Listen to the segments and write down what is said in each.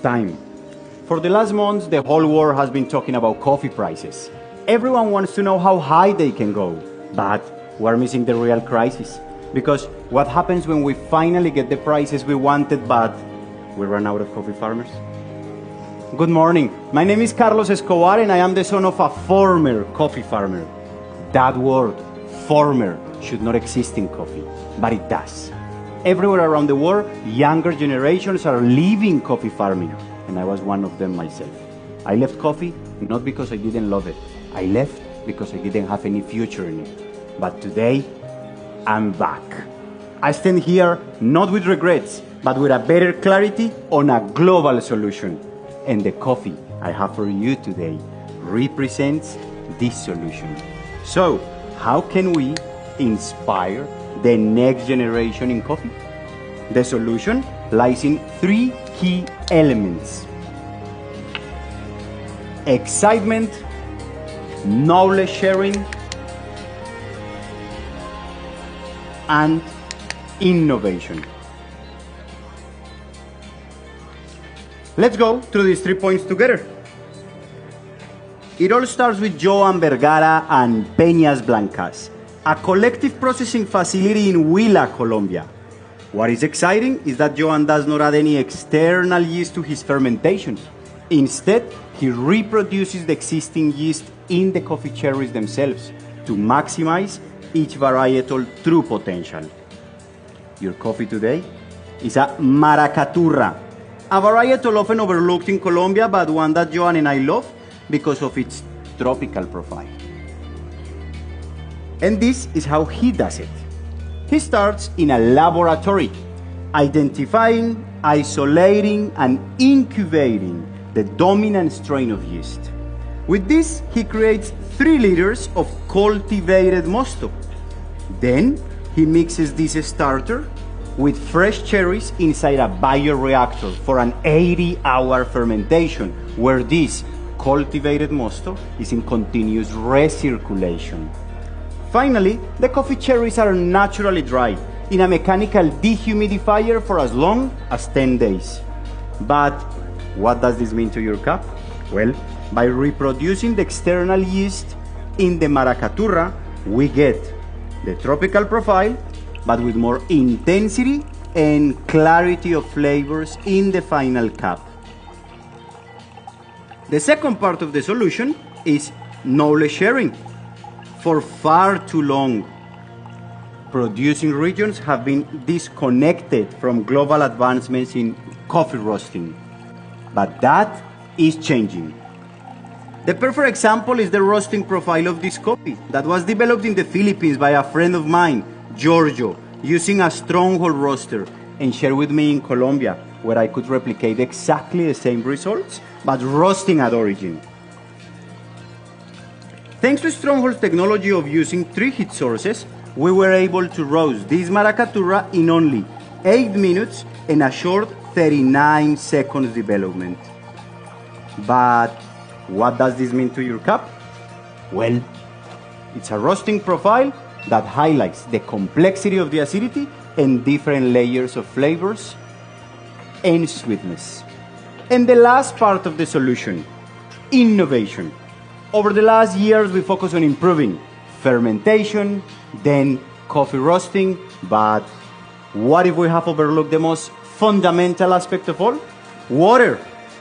time. For the last months, the whole world has been talking about coffee prices. Everyone wants to know how high they can go, but we're missing the real crisis. Because what happens when we finally get the prices we wanted, but we run out of coffee farmers? Good morning. My name is Carlos Escobar, and I am the son of a former coffee farmer. That word, former, should not exist in coffee, but it does. Everywhere around the world, younger generations are leaving coffee farming, and I was one of them myself. I left coffee not because I didn't love it. I left because I didn't have any future in it. But today, I'm back. I stand here not with regrets, but with a better clarity on a global solution. And the coffee I have for you today represents this solution. So, how can we inspire the next generation in coffee? The solution lies in three key elements: excitement, knowledge sharing, and innovation. Let's go through these 3 points together. It all starts with Joan Vergara and Peñas Blancas, a collective processing facility in Huila, Colombia. What is exciting is that Joan does not add any external yeast to his fermentations. Instead, he reproduces the existing yeast in the coffee cherries themselves to maximize each varietal true potential. Your coffee today is a Maracaturra, a varietal often overlooked in Colombia, but one that Joan and I love because of its tropical profile. And this is how he does it. He starts in a laboratory, identifying, isolating, and incubating the dominant strain of yeast. With this, he creates 3 liters of cultivated mosto. Then, he mixes this starter with fresh cherries inside a bioreactor for an 80-hour fermentation, where this cultivated mosto is in continuous recirculation. Finally, the coffee cherries are naturally dry in a mechanical dehumidifier for as long as 10 days. But what does this mean to your cup? Well, by reproducing the external yeast in the Maracaturra, we get the tropical profile, but with more intensity and clarity of flavors in the final cup. The second part of the solution is knowledge sharing. For far too long, producing regions have been disconnected from global advancements in coffee roasting. But that is changing. The perfect example is the roasting profile of this coffee that was developed in the Philippines by a friend of mine, Giorgio, using a stronghold roaster, and shared with me in Colombia, where I could replicate exactly the same results, but roasting at origin. Thanks to Stronghold's technology of using 3 heat sources, we were able to roast this Maracaturra in only 8 minutes and a short 39 seconds development. But what does this mean to your cup? Well, it's a roasting profile that highlights the complexity of the acidity and different layers of flavors and sweetness. And the last part of the solution, innovation. Over the last years, we focused on improving fermentation, then coffee roasting, but what if we have overlooked the most fundamental aspect of all? Water.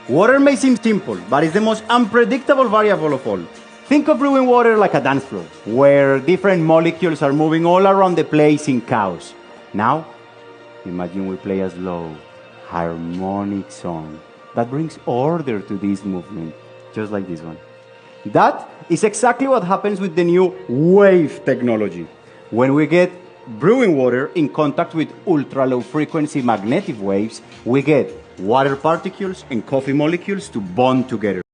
Water may seem simple, but it's the most unpredictable variable of all. Think of brewing water like a dance floor, where different molecules are moving all around the place in chaos. Now, imagine we play a slow, harmonic song that brings order to this movement, just like this one. That is exactly what happens with the new wave technology. When we get brewing water in contact with ultra-low frequency magnetic waves, we get water particles and coffee molecules to bond together.